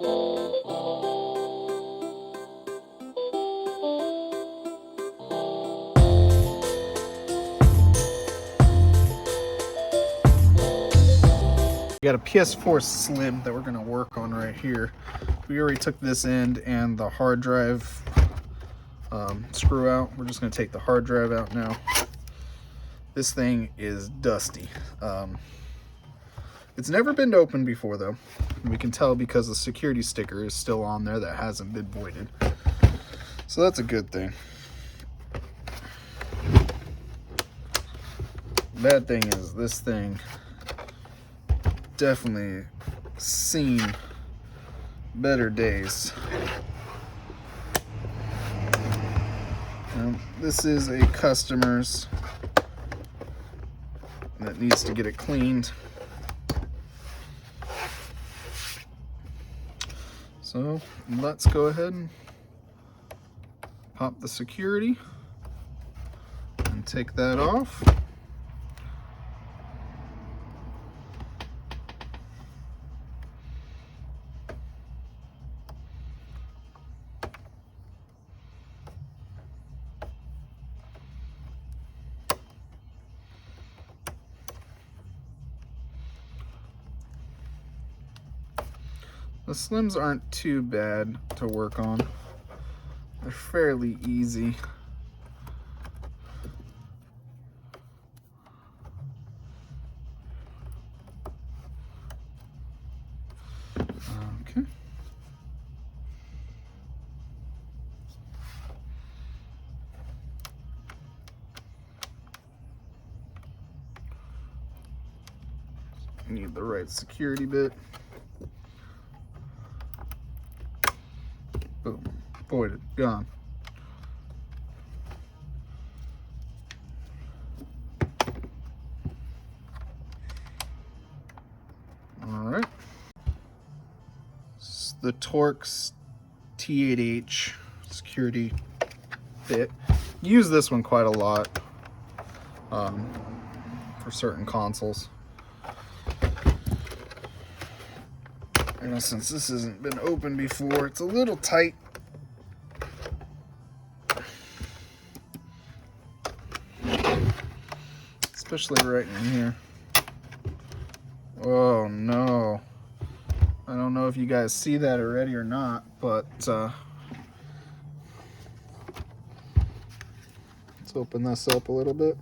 We got a PS4 Slim that we're going to work on right here. We already took this end and the hard drive screw out. We're just going to take the hard drive out now. This thing is dusty. It's never been opened before though. We can tell because the security sticker is still on there that hasn't been voided. So that's a good thing. Bad thing is this thing definitely seen better days. This is a customer's that needs to get it cleaned. So let's go ahead and pop the security and take that off. The Slims aren't too bad to work on. They're fairly easy. Okay. Need the right security bit. Boom. Voided. Gone. Alright. The Torx T8H security bit. Use this one quite a lot for certain consoles. And since this hasn't been opened before, it's a little tight. Especially right in here. Oh no. I don't know if you guys see that already or not, but let's open this up a little bit.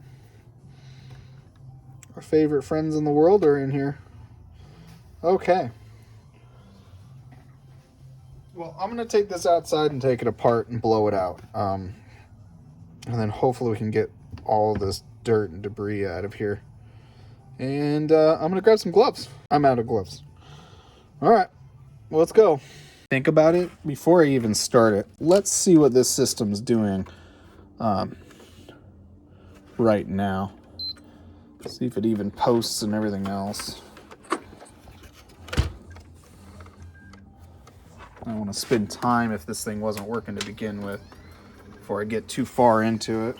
Our favorite friends in the world are in here. Okay. Well, I'm going to take this outside and take it apart and blow it out. And then hopefully we can get all this dirt and debris out of here. And I'm going to grab some gloves. I'm out of gloves. All right, well, let's go. Think about it before I even start it. Let's see what this system's doing right now. See if it even posts and everything else. I don't want to spend time if this thing wasn't working to begin with before I get too far into it.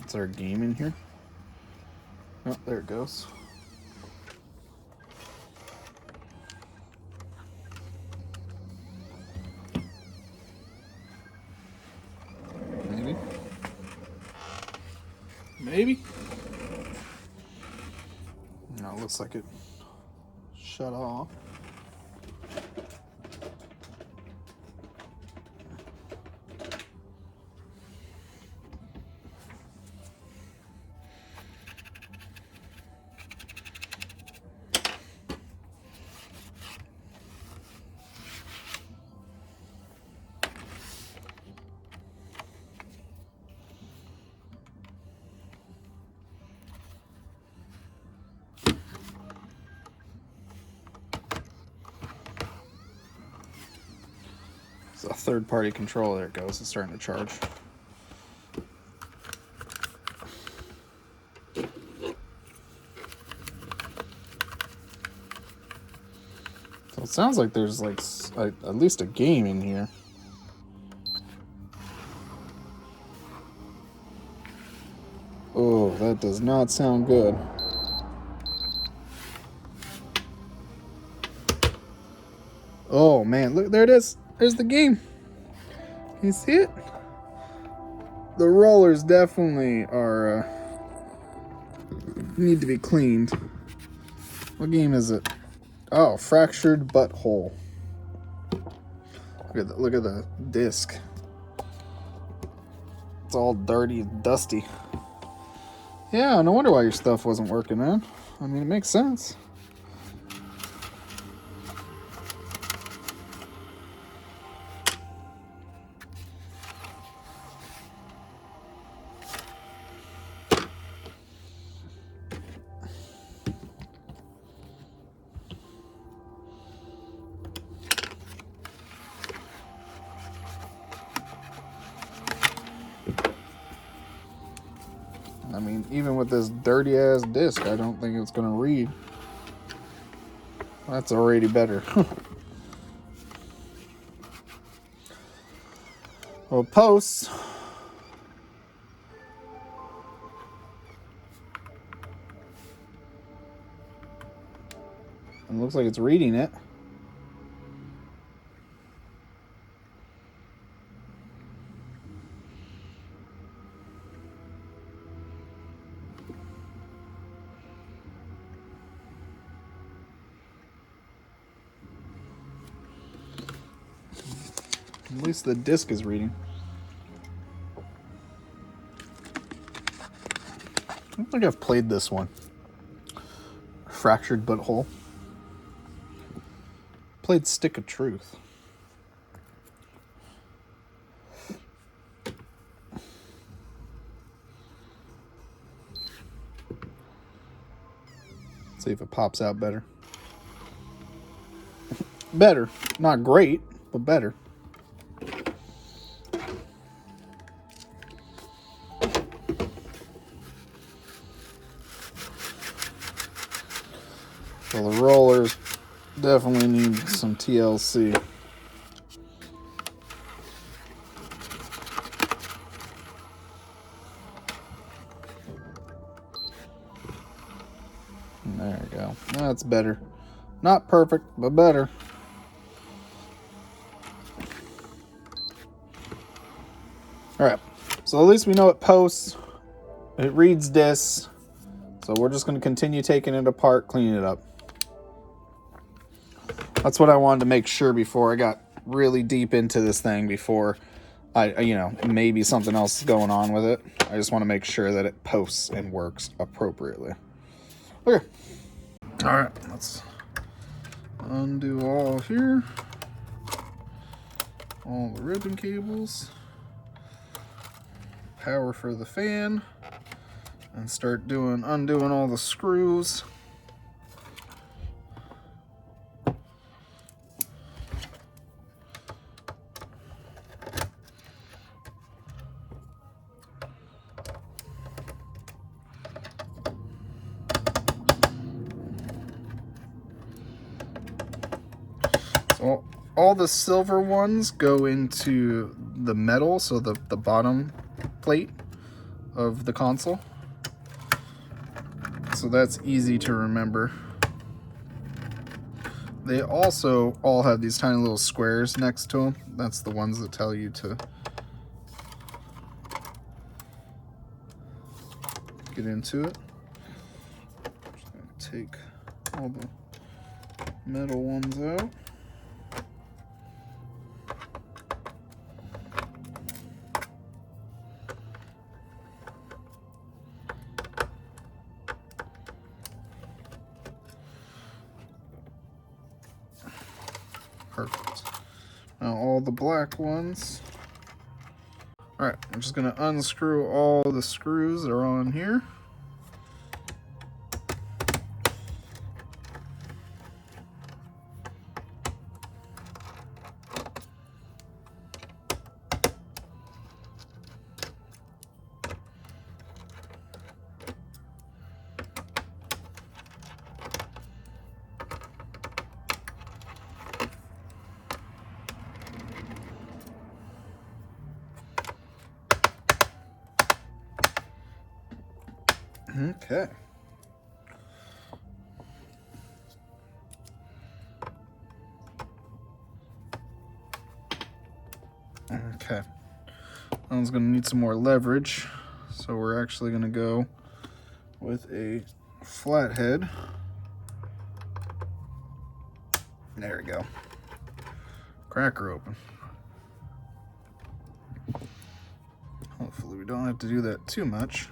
Is there a game in here? Oh, there it goes. Maybe. No, it looks like it shut off. It's a third-party controller. There it goes. It's starting to charge. So it sounds like there's like at least a game in here. that does not sound good. Oh man, look, there it is. There's the game. Can you see it? The rollers definitely are need to be cleaned. What game is it? Oh, Fractured Butthole. Look at the disc. It's all dirty and dusty. Yeah, no wonder why your stuff wasn't working, man. I mean, it makes sense. I mean, even with this dirty ass disc, I don't think it's gonna read. That's already better. Well, posts. It looks like it's reading it. At least the disc is reading. I don't think I've played this one. Fractured Butthole. Played Stick of Truth. See if it pops out better. Better. Not great, but better. So the rollers definitely need some TLC. There we go. That's better. Not perfect, but better. Alright, so at least we know it posts. It reads discs. So we're just going to continue taking it apart, cleaning it up. That's what I wanted to make sure before I got really deep into this thing, before maybe something else is going on with it. I just want to make sure that it posts and works appropriately. Okay. All right, let's undo all here. All the ribbon cables. Power for the fan. And start undoing all the screws. So all the silver ones go into the metal, so the bottom plate of the console. So that's easy to remember. They also all have these tiny little squares next to them. That's the ones that tell you to get into it. Just gonna take all the metal ones out. Perfect. Now all the black ones. All right, I'm just gonna unscrew all the screws that are on here. Okay. Okay. That one's going to need some more leverage, so we're actually going to go with a flathead. There we go. Crack her open. Hopefully we don't have to do that too much.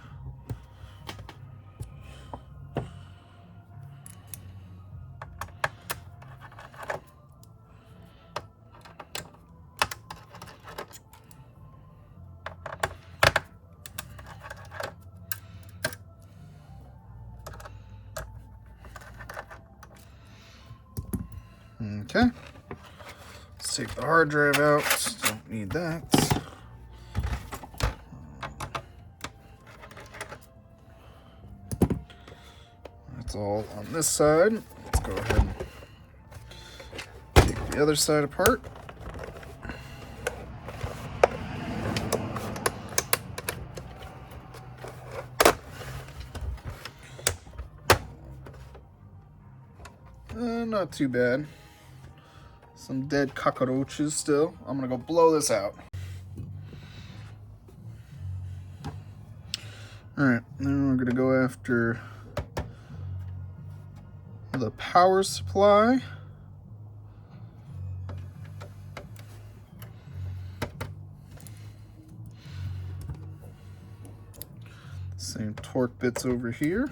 Okay, let's take the hard drive out. Don't need that. That's all on this side. Let's go ahead and take the other side apart. Not too bad. Some dead cockroaches still. I'm gonna go blow this out. Alright, then we're gonna go after the power supply. Same torque bits over here.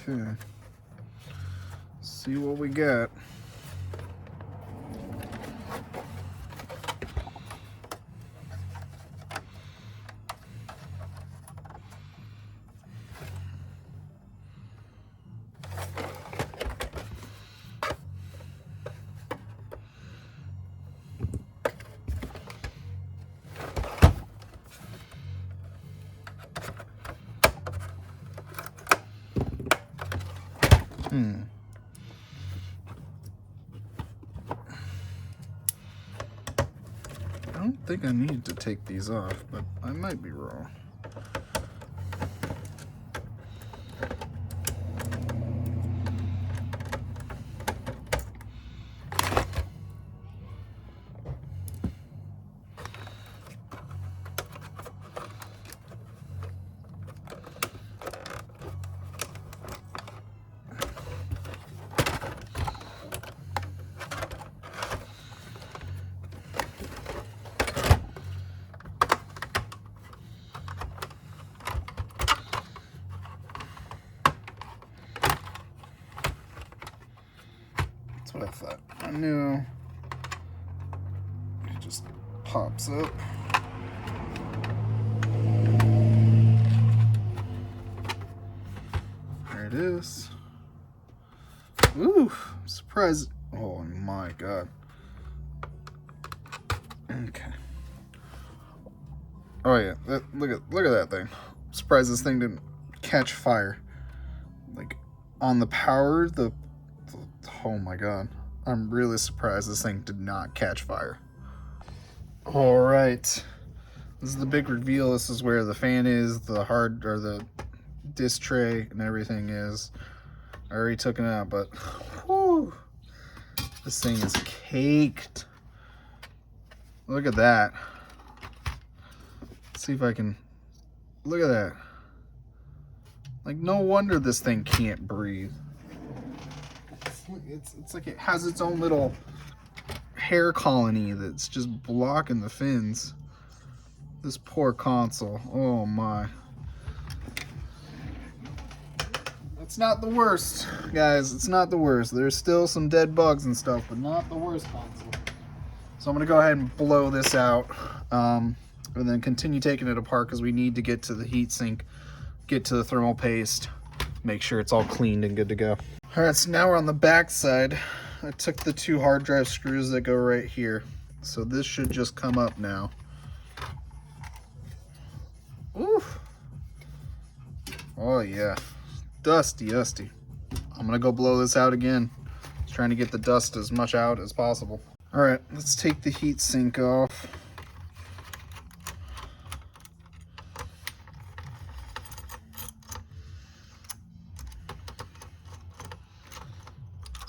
Okay, see what we got. I don't think I need to take these off, but I might be wrong. That's what I thought. I knew it just pops up. There it is. Ooh, I'm surprised. Oh my god. Okay. Oh yeah, look at that thing. I'm surprised this thing didn't catch fire. Like on the power, oh my god. I'm really surprised this thing did not catch fire. All right. This is the big reveal. This is where the fan is, the disc tray and everything is. I already took it out, but whew, this thing is caked. Look at that. Let's see if I can, look at that. Like, no wonder this thing can't breathe. It's like it has its own little hair colony that's just blocking the fins. This poor console. Oh my. It's not the worst, guys. It's not the worst. There's still some dead bugs and stuff, but not the worst console. So I'm gonna go ahead and blow this out, and then continue taking it apart because we need to get to the heatsink, get to the thermal paste, make sure it's all cleaned and good to go. All right, so now we're on the back side. I took the 2 hard drive screws that go right here. So this should just come up now. Oof. Oh yeah, dusty, dusty. I'm gonna go blow this out again. Just trying to get the dust as much out as possible. All right, let's take the heat sink off.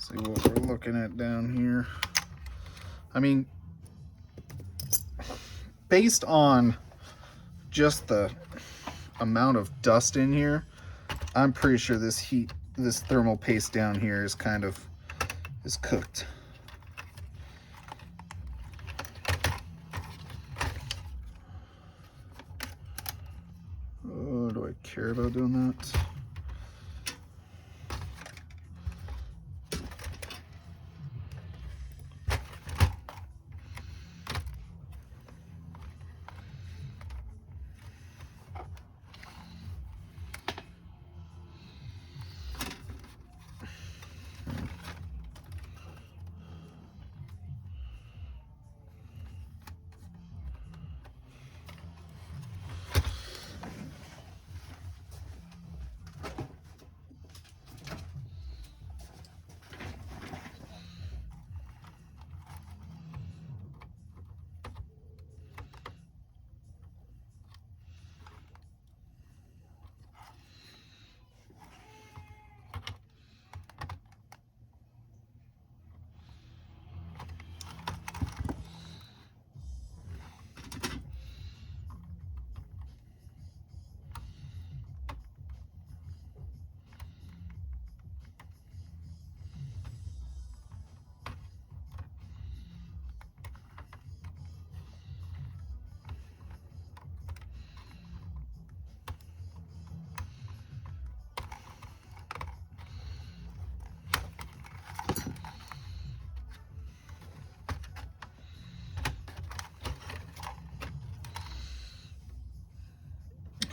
See what we're looking at down here. I mean, based on just the amount of dust in here, I'm pretty sure this thermal paste down here is cooked. Oh, do I care about doing that?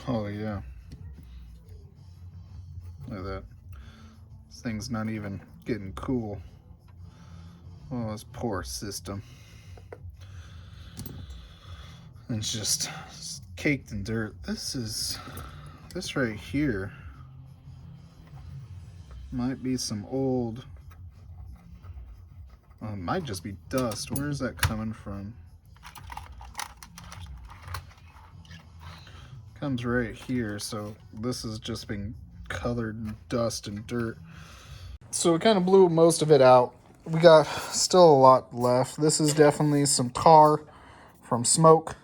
Oh yeah. Look at that. This thing's not even getting cool. Oh, this poor system. It's just caked in dirt. This right here might be some old, well, it might just be dust. Where is that coming from? Comes right here, so this has just been colored in dust and dirt. So we kind of blew most of it out. We got still a lot left. This is definitely some tar from smoke.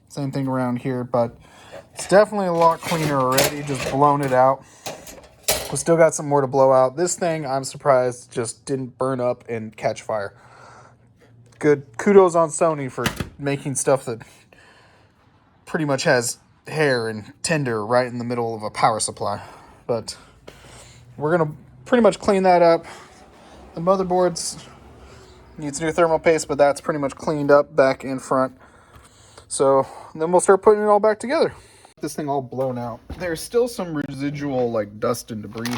Same thing around here, but it's definitely a lot cleaner already, just blown it out. We still got some more to blow out. This thing, I'm surprised, just didn't burn up and catch fire. Good kudos on Sony for making stuff that pretty much has hair and tinder right in the middle of a power supply. But we're gonna pretty much clean that up. The motherboards needs new thermal paste, but that's pretty much cleaned up back and front. So then we'll start putting it all back together. This thing all blown out. There's still some residual like dust and debris.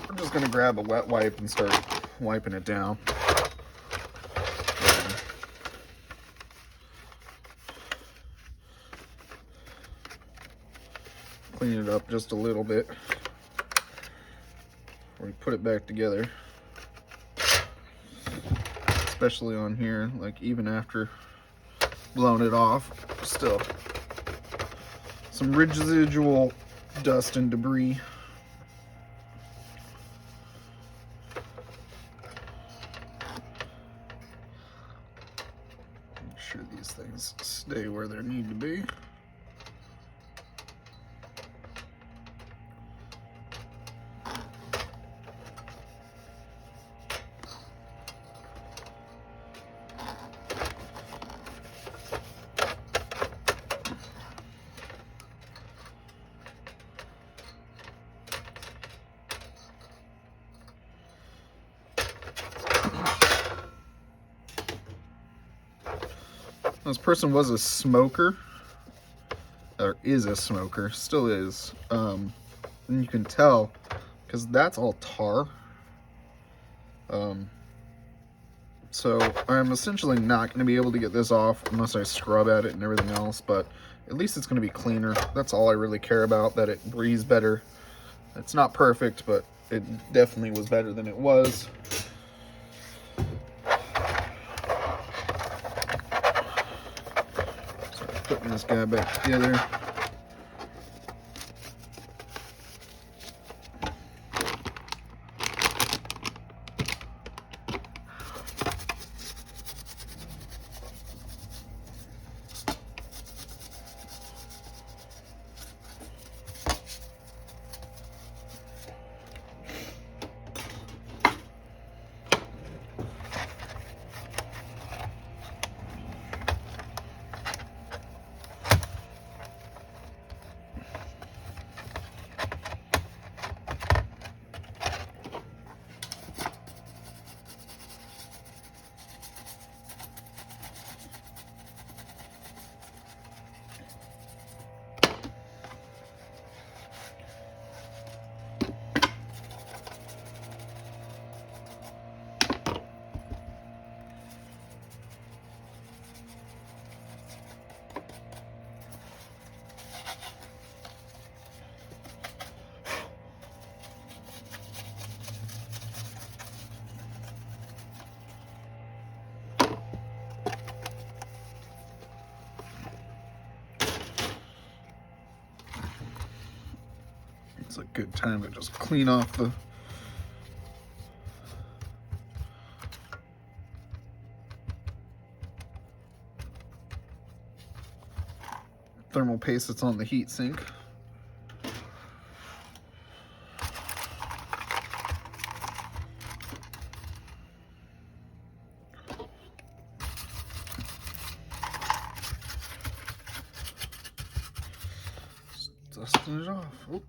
We're just gonna grab a wet wipe and start wiping it down. Clean it up just a little bit before we put it back together. Especially on here, like even after blowing it off, still some residual dust and debris. Make sure these things stay where they need to be. This person was a smoker, or is a smoker, still is, and you can tell because that's all tar. So I'm essentially not going to be able to get this off unless I scrub at it and everything else, but at least it's going to be cleaner. That's all I really care about, that it breathes better. It's not perfect, but it definitely was better than it was. So putting this guy back together. It's a good time to just clean off the thermal paste that's on the heat sink. Just dusting it off. Oop.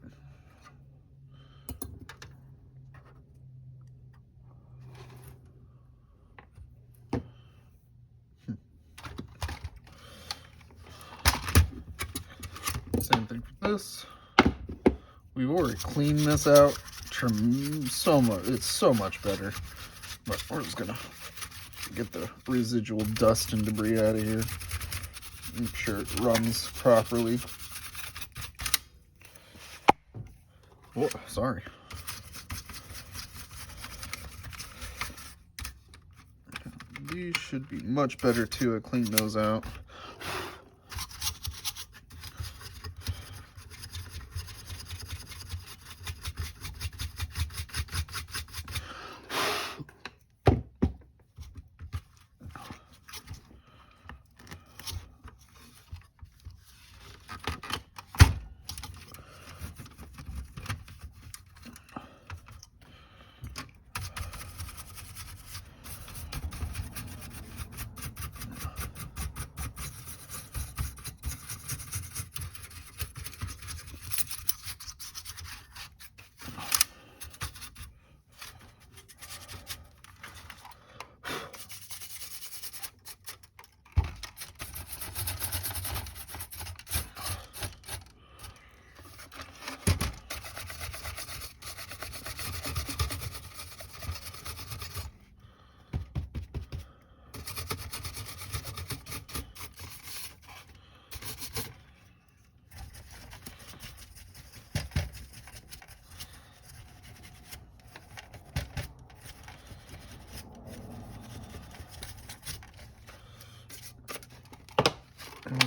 Same thing for this. We've already cleaned this out so much. It's so much better. But we're just gonna get the residual dust and debris out of here. Make sure it runs properly. Oh, sorry. These should be much better too. I cleaned those out.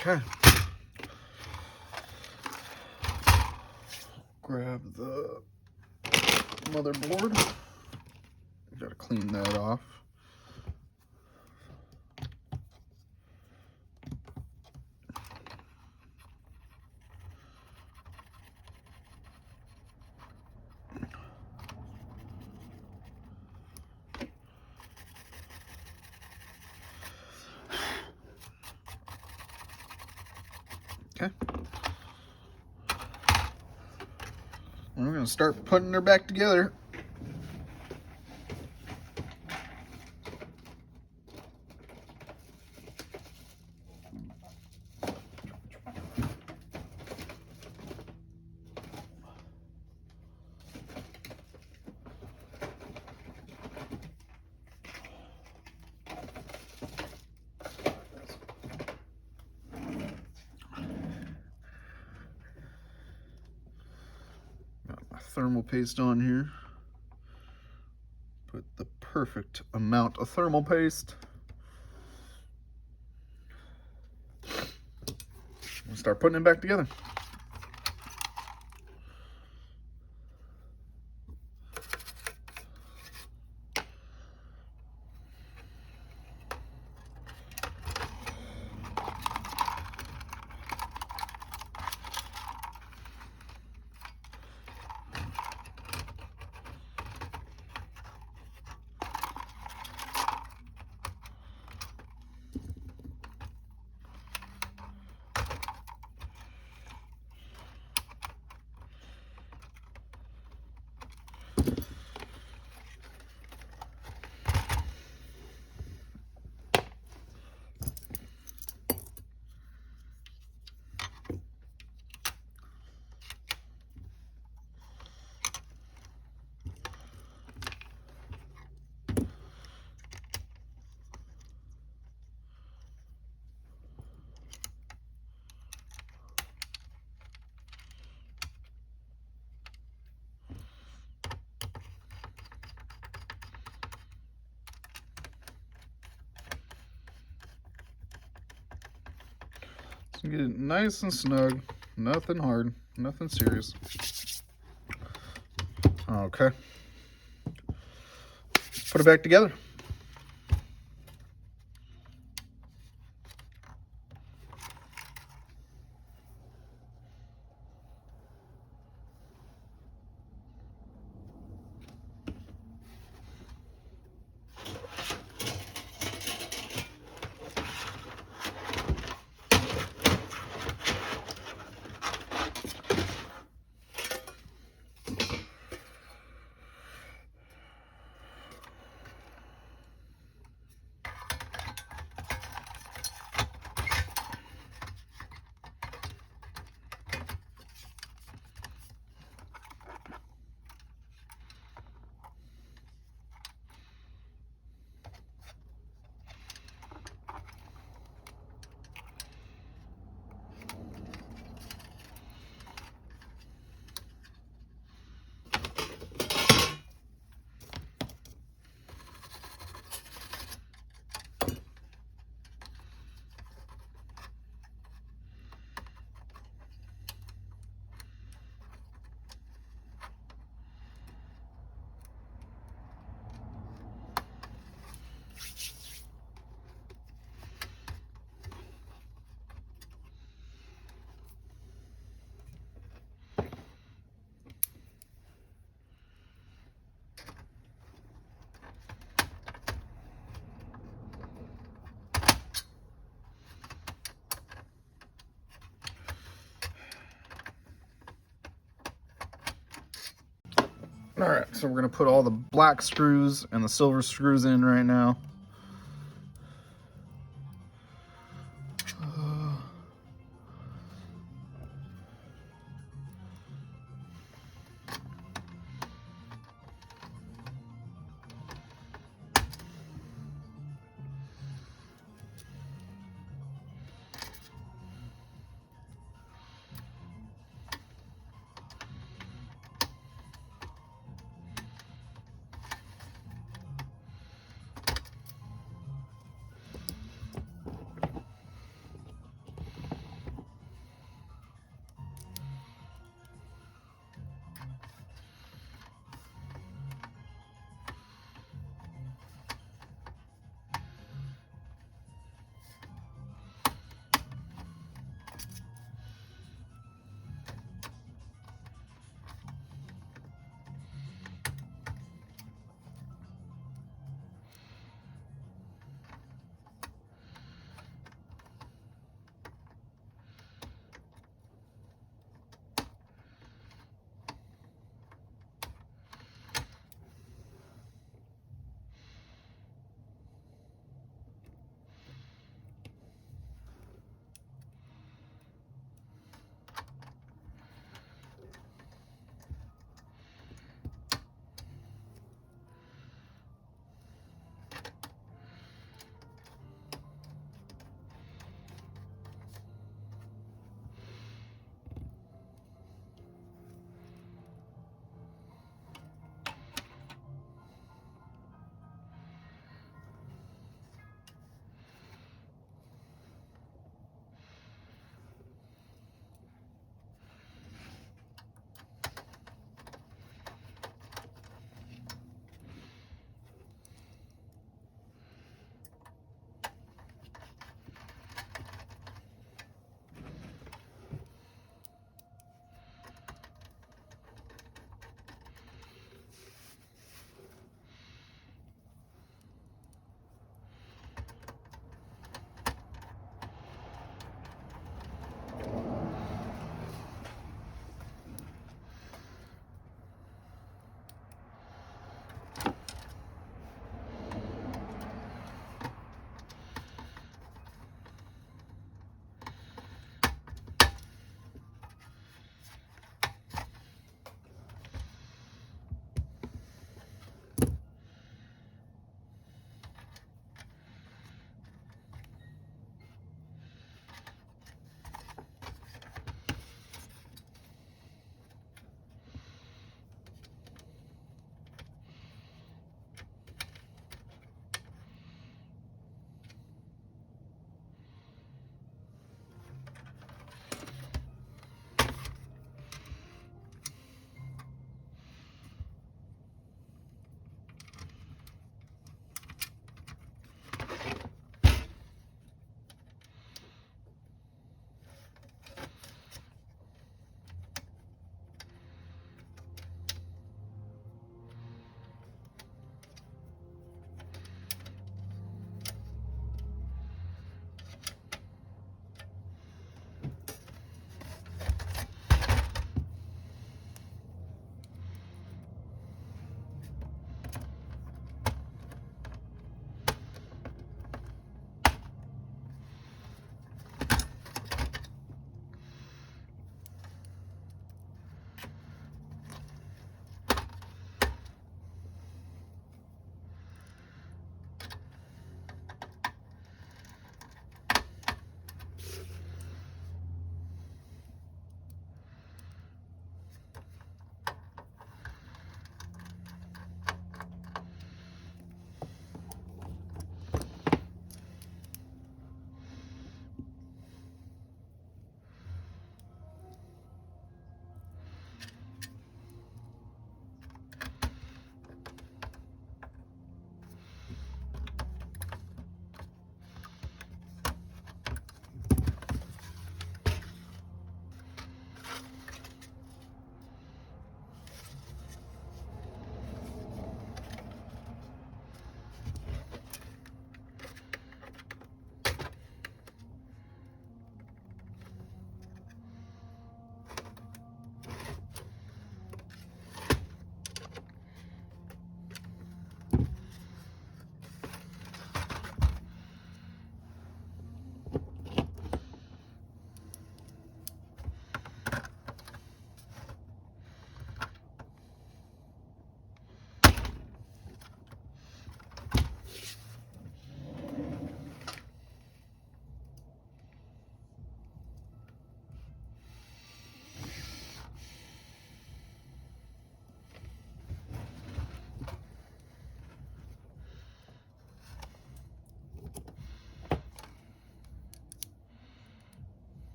Okay. Grab the motherboard. Gotta clean that off. Okay. We're gonna start putting her back together. thermal paste on here. Put the perfect amount of thermal paste. We'll start putting it back together. So get it nice and snug, nothing hard, nothing serious. Okay. Put it back together. All right, so we're gonna put all the black screws and the silver screws in right now.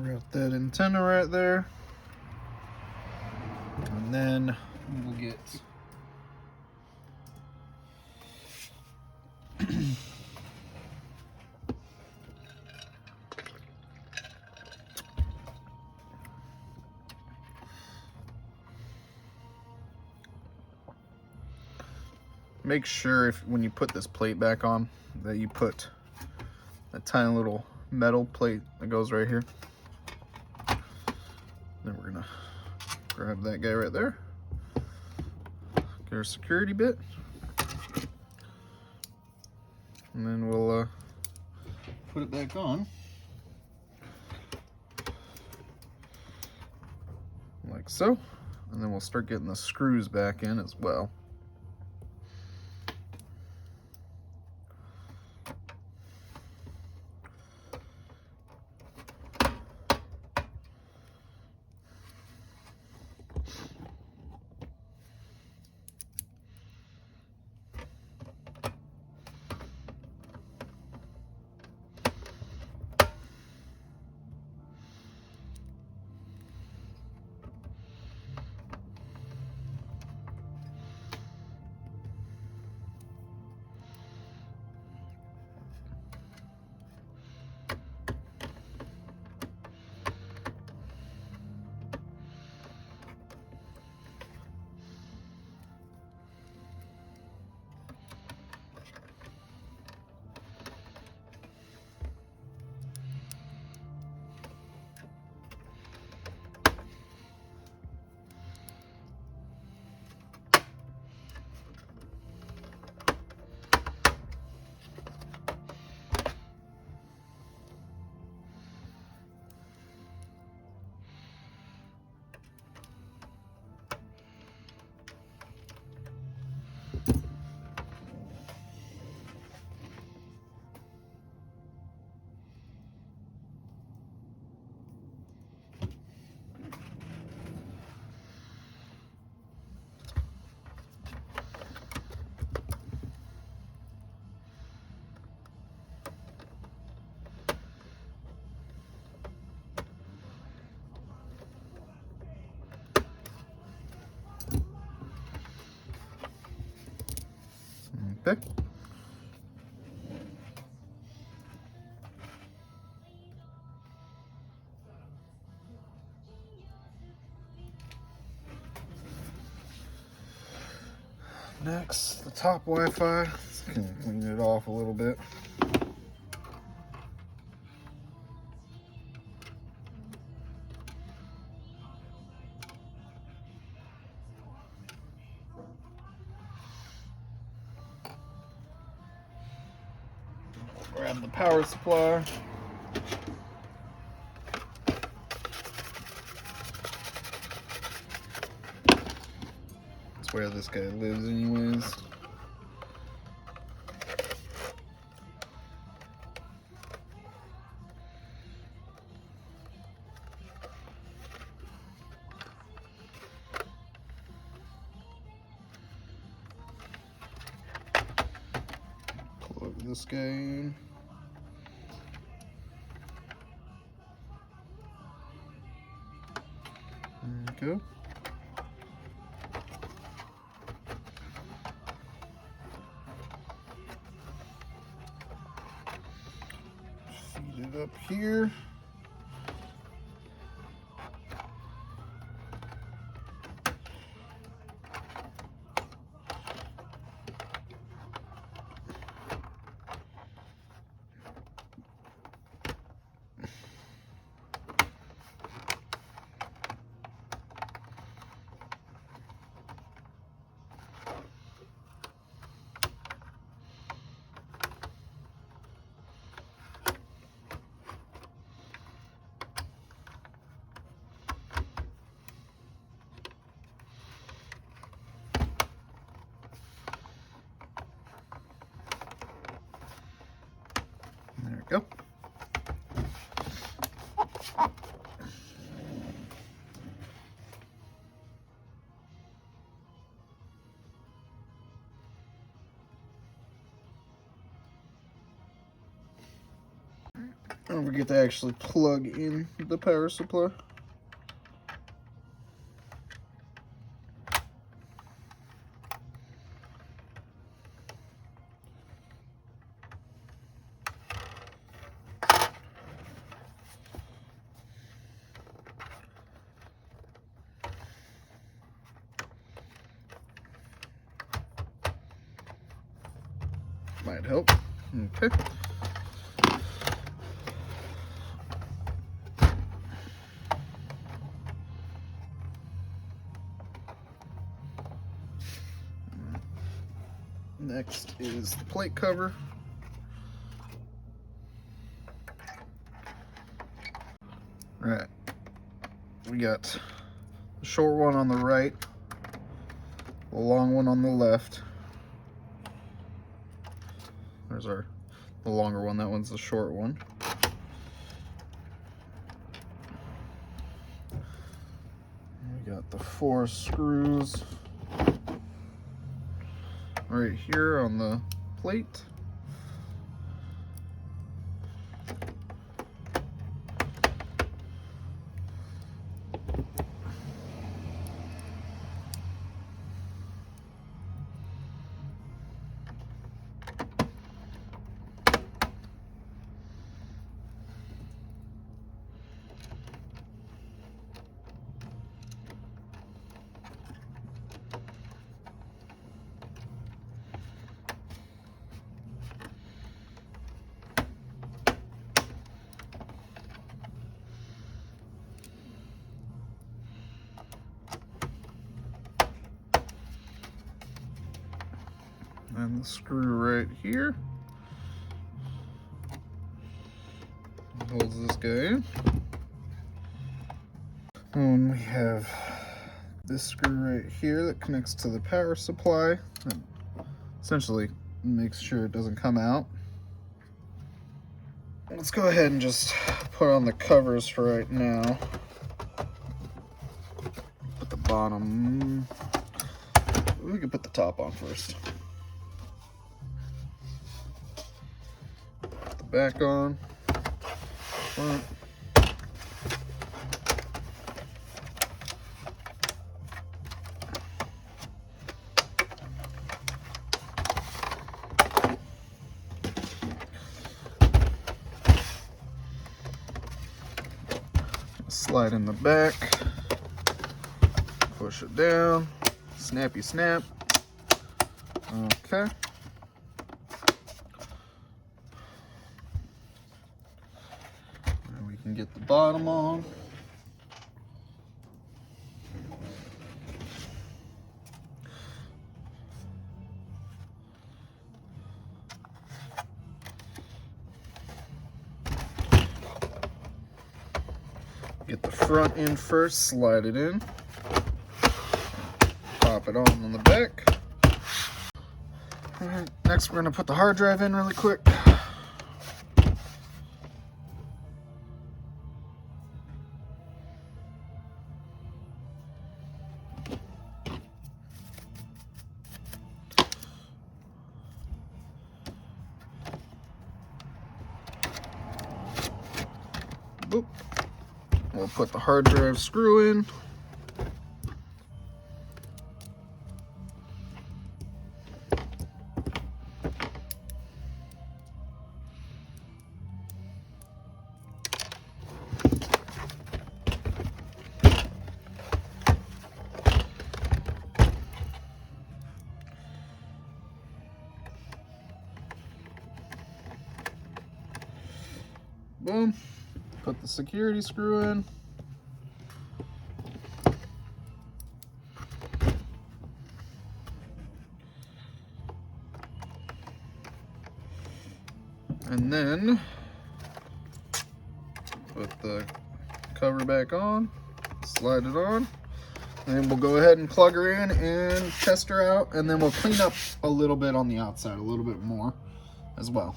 Wrap that antenna right there. And then we'll get make sure when you put this plate back on that you put a tiny little metal plate that goes right here. Then we're gonna grab that guy right there, get our security bit, and then we'll put it back on like so, and then we'll start getting the screws back in as well. Okay. Next, the top Wi-Fi. Let's clean it off a little bit. Grab the power supply. That's where this guy lives anyways. Plug this guy in. There we go. Feed it up here. forget to actually plug in the power supply. Might help. Okay. Next is the plate cover. Right. We got the short one on the right, the long one on the left. There's the longer one, that one's the short one. We got the 4 screws right here on the plate. And the screw right here holds this guy in. And we have this screw right here that connects to the power supply and essentially makes sure it doesn't come out. Let's go ahead and just put on the covers for right now. Put the bottom, we can put the top on first. Put the back on, front. Slide in the back, push it down, snappy snap. Okay. And we can get the bottom on. Get the front in first, slide it in, pop it on the back. All right, next we're gonna put the hard drive in really quick. Boop. We'll put the hard drive screw in. Boom. Put the security screw in. And then put the cover back on, slide it on, and we'll go ahead and plug her in and test her out, and then we'll clean up a little bit on the outside, a little bit more as well.